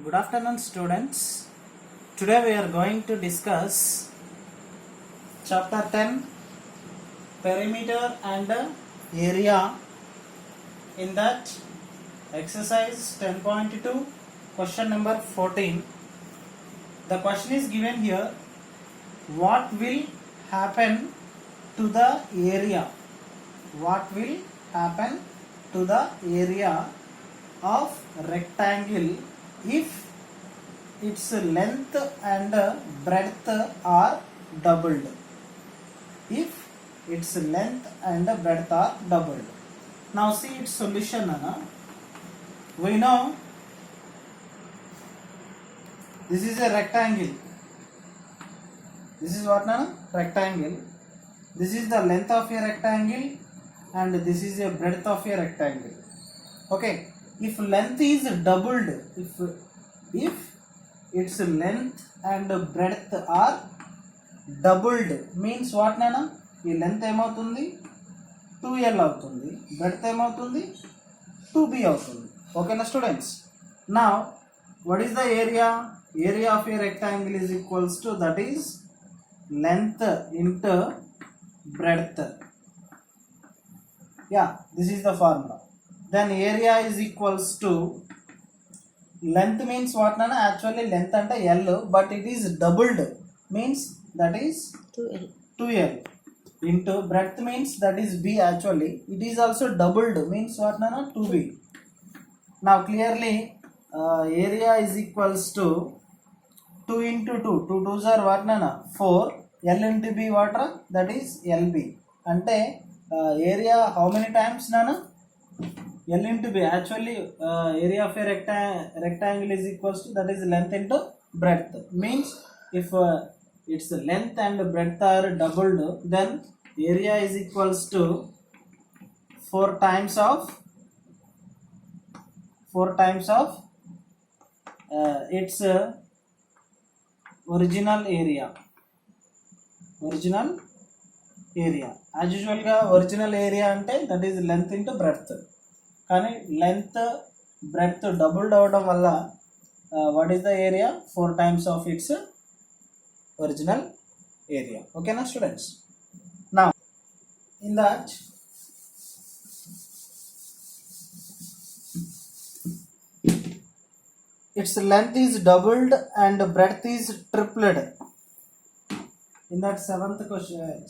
Good afternoon, students. Today we are going to discuss chapter 10, perimeter and area. In that, exercise 10.2, question number 14. The question is given here: what will happen to the area? What will happen to the area of rectangle if its length and breadth are doubled? If its length and breadth are doubled. Now see its solution. We know this is a rectangle. This is what? Rectangle. This is the length of a rectangle and this is a breadth of a rectangle. Okay. If length is doubled, if its length and breadth are doubled, means what nana? ఈ length ఏమవుతుంది 2l అవుతుంది, breadth ఏమవుతుంది 2b అవుతుంది. ఓకేనా students? నా what is the area? Area of a rectangle is equals to, that is length into breadth. Yeah, this is the formula. Then area is equals to, length means what nana? Actually length ante l, but it is doubled, means that is 2l into breadth means that is b. Actually it is also doubled, means what nana? 2b. Now clearly area is equals to 2 into 2, 2 2s are what nana? 4, l into b what? That is lb. Ante area how many times nana? L into b. Actually area of a rectangle is equals to, that is length into breadth. Means if its length and breadth are doubled, then area is equals to 4 times of its original area. As usual ga original area ante that is length into breadth. కానీ length breadth doubled అవడం వల్ల what is the area? 4 times of it's original area. ఓకేనా students? నా in that its length is doubled and breadth is tripled. In that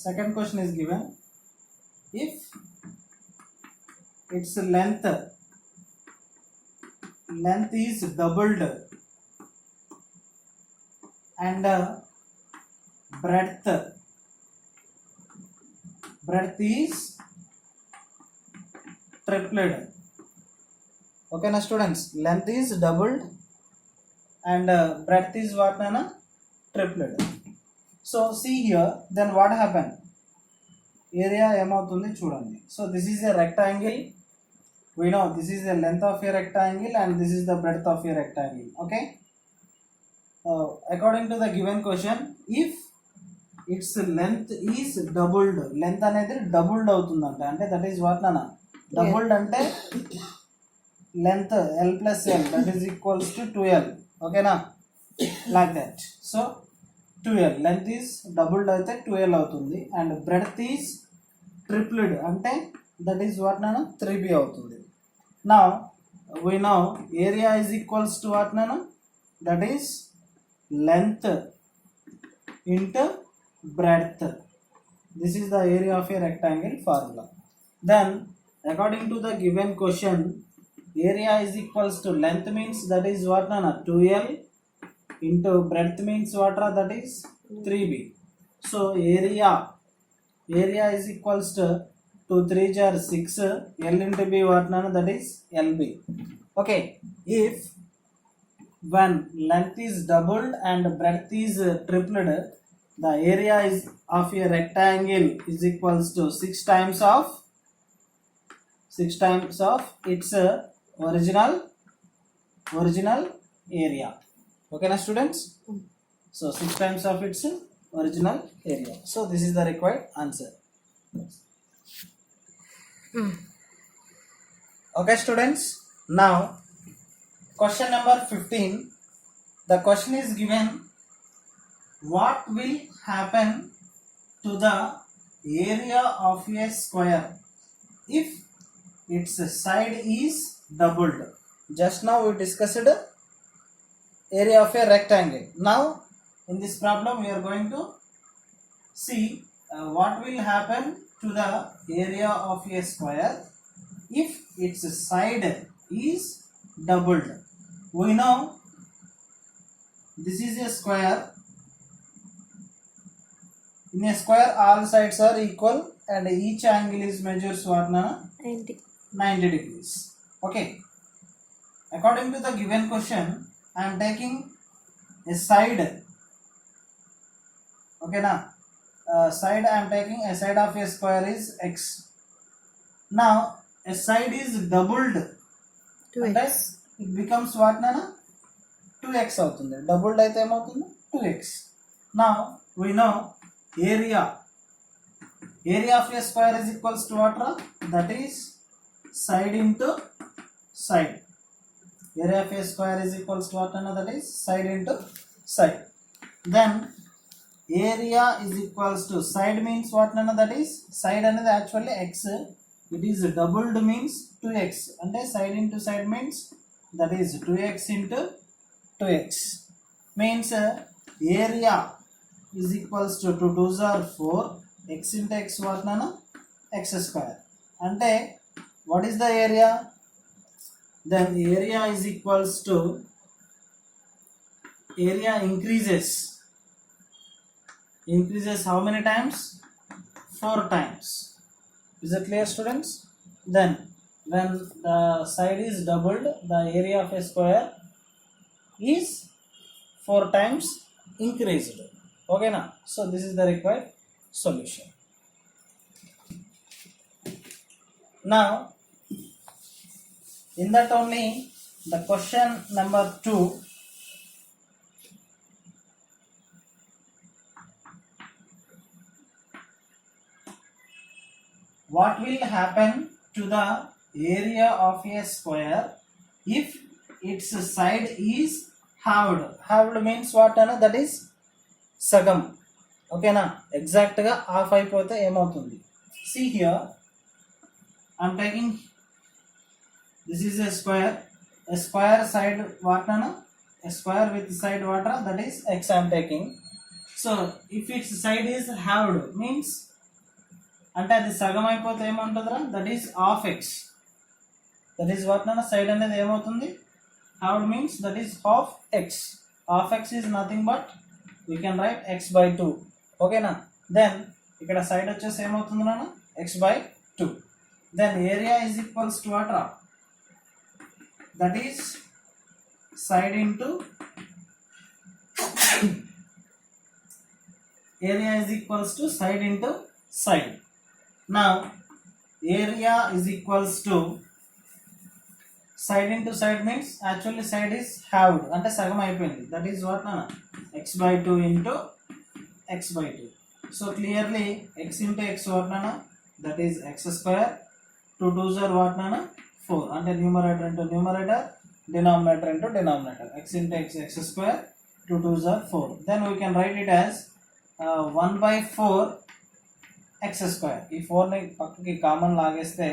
second question is given: if its length is doubled and breadth is tripled. Okay na students? Length is doubled and breadth is what nana? Tripled. So see here, then what happened? Area ఏమవుతుంది చూడండి. So this is a rectangle. We know this is the length of a rectangle and this is the breadth of a rectangle. Okay. According to the given question, if its length is doubled, length అనేది doubled అవుతుందంట. అంటే that is what nana? Doubled అంటే length l plus l, that is equals to 2l. Okay na? Like that. So 2l, length is doubled అయితే 2l అవుతుంది and breadth is tripled అంటే that is what nana? 3b అవుతుంది. Now we know area is equals to what nana? That is length into breadth. This is the area of a rectangle formula. Then according to the given question, area is equals to, length means that is what nana? 2l into breadth means what? That is 3b. So area is equals to 2 3s are 6, l into b what nana? That is lb. Okay. If when length is doubled and breadth is tripled, the area is of a rectangle is equals to 6 times of its original area. Okay na students? So 6 times of its original area. So this is the required answer. Okay students, now Question number 15. The question is given, what will happen to the area of a square if its side is doubled? Just now we discussed area of a rectangle. Now in this problem we are going to see what will happen to the area of a square if its side is doubled. We know this is a square. In a square all sides are equal and each angle is measures what na 90 degrees. Okay, according to the given question I am taking a side. Okay na, side I am taking a side of a square is x. Now a side is doubled 2x. it becomes what na 2x అవుతుంది. Doubled అయితే ఏమవుతుంది 2x. Now we know area of a square is equals to what? That is side into side. Area of a square is equals to what? That is side into side. Then area is equals to side means what? That is side అనేది actually x. It is doubled means 2x. అంటే side into side means that is 2x into 2x. Means area is equals to 2 2s are 4, x into x what nana x square. Ante what is the area? Then area is equals to, area increases how many times? 4 times. Is it clear, students? Then when the side is doubled the area of a square is 4 times increased. Okay na? So this is the required solution. Now in that only the question number 2, what will happen to the area of a square if its side is halved? Halved means what ana? That is సగం. ఓకేనా, ఎగ్జాక్ట్గా half అయిపోతే ఏమవుతుంది? See here I am taking, this is a square side what na, a square with side what, that is x I am taking. So if its side is halved means అంటే అది సగం అయిపోతే ఏమంటుందిరా? That is half X. That is what నా side అనేది ఏమవుతుంది? halved means that is half x. Half x is nothing but we can write x by 2. ఓకేనా? Then ఇక్కడ సైడ్ వచ్చేసి ఏమవుతుంది నాన్న? x by 2. Then area is equals to what? That is side into area is equals to side into side. Now area is equals to side into side means actually side is halved అంటే సగం అయిపోయింది. That is what na x by 2 into x by 2. So clearly x into x what na, that is x square. 2 2s are what na 4 అంటే numerator into numerator, denominator into denominator. X into x, x square. 2 2s are 4. Then we can write it as 1 by 4 x square. ఈ 4 ని పక్కకి common లాగేస్తే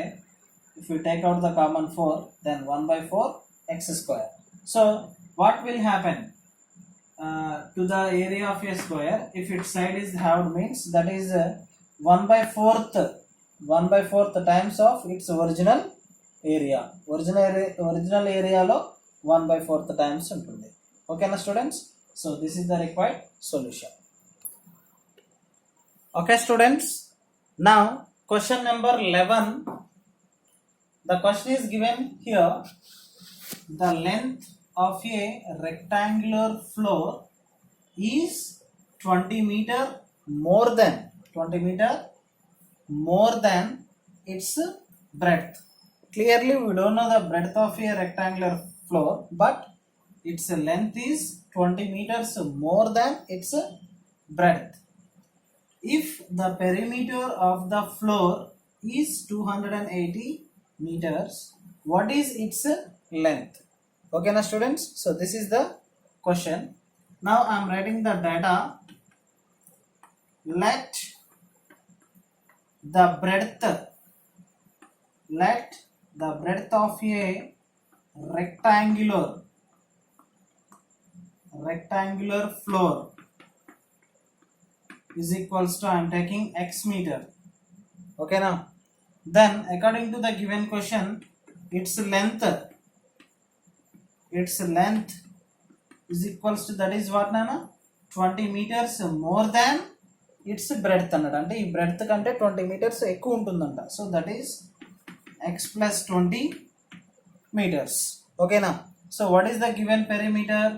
if we take out the common 4 then 1 by 4 x square. So what will happen to the area of a square if its side is halved means that is 1 by 4th times of its original area. Original area lo 1 by 4th times ఉంటుంది. Okay na students? So this is the required solution. Okay students, now question number 11. The question is given here, the length of a rectangular floor is 20 meter more than its breadth. Clearly we don't know the breadth of a rectangular floor, but its length is 20 meters more than its breadth. If the perimeter of the floor is 280 meters, what is its length? Okay na students, so this is the question. Now I am writing the data. Let the breadth of a rectangular floor is equals to, I am taking x meter. Okay now, then according to the given question, its length is equals to, that is what nana, 20 meters more than its breadth అన్నట్టు. అంటే ఈ breadth కంటే 20 meters ఎక్కువ ఉంటుందంట. So that is x plus 20 meters. ఓకేనా. So what is the given perimeter?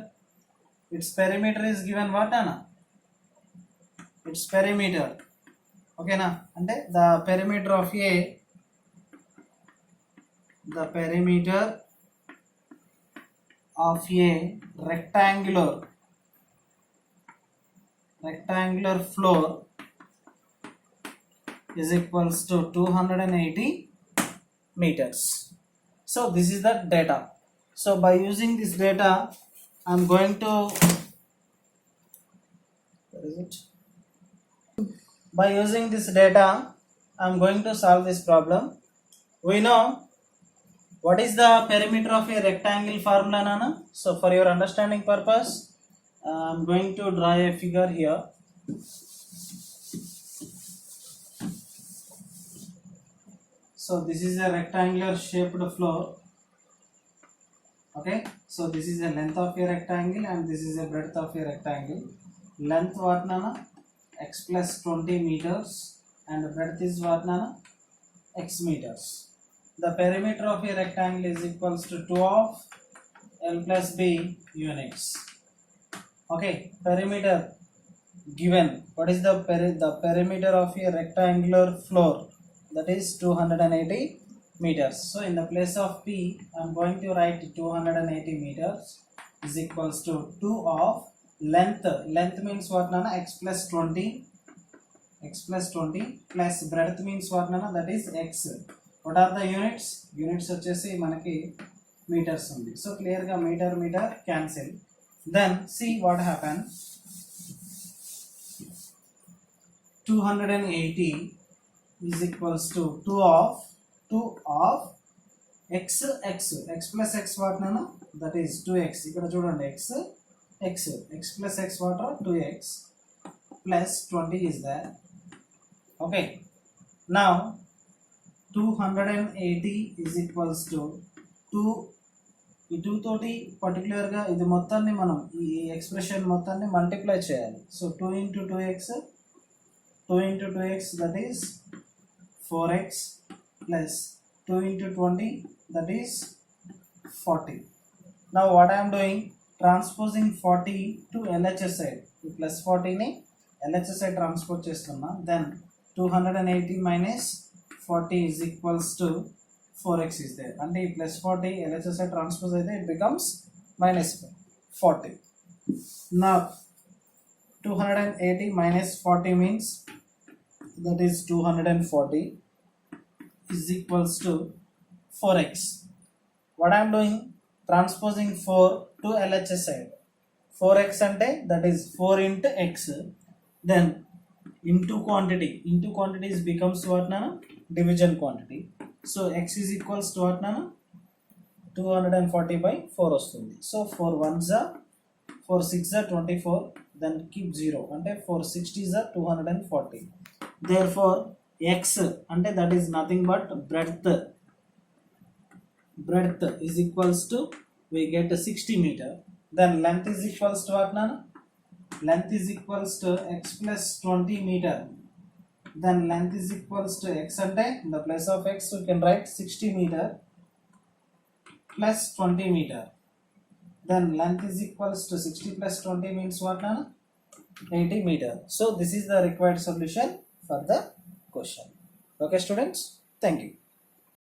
It's perimeter is given what అన్న, it's perimeter. ఓకేనా, అంటే the perimeter of A rectangular floor is equals to 280 meters. So this is the data. So by using this data, I am going to, where is it? By using this data, I am going to solve this problem. We know what is the perimeter of a rectangle formula, Nana? So for your understanding purpose, I am going to draw a figure here. So this is a rectangular shaped floor. Okay, so this is the length of a rectangle and this is the breadth of a rectangle. Length what nana? X plus 20 meters and breadth is what nana? X meters. The perimeter of a rectangle is equals to 2 of L plus B units. Okay, perimeter given. What is the perimeter of a rectangular floor? That is 280 meters. So in the place of P, I am going to write 280 meters is equals to 2 of length. Length means what nana? X plus 20 plus breadth means what nana? That is X. What are the units? Units వచ్చేసి మనకి meters ఉంది. So clear గా meter cancel. Then see what happened. 280 is equals to 2 of x plus x what nana? That is 2x. ఇక్కడ చూడండి x plus x what are 2x plus 20 is there. Okay, now 280 is equals to 2 ఈ 2 తోటి పర్టికులర్గా ఇది మొత్తాన్ని మనం ఈ expression మొత్తాన్ని మల్టిప్లై చేయాలి. So 2 into 2x that is 4x plus 2 into 20 that is 40. Now what I am doing, transposing 40 to LHS side. ఈ plus 40 ని LHS side transpose చేస్తున్నా. Then 280 minus 40 is equals to 4x is there. And ఈ plus 40 LHS side transpose అయితే it becomes minus 40. Now 280 minus 40 means that is 240 is equals to 4x. What I am doing, transposing 4 to LHS side. 4x ante that is 4 into x. Then into quantity is becomes what nana? Division quantity. So x is equals to what nana? 240 by 4 వస్తుంది. So 4 1s are 4 6s are 24. Then keep 0 ante 4 60s are 240. Therefore x ante that is nothing but breadth is equals to, we get 60 meter. Then length is equals to what nana? Length is equals to x plus 20 meter. Then length is equals to x ante in the place of x we can write 60 meter plus 20 meter. Then length is equals to 60 plus 20 means what nana? 80 meter. So this is the required solution for the question. Okay students, thank you.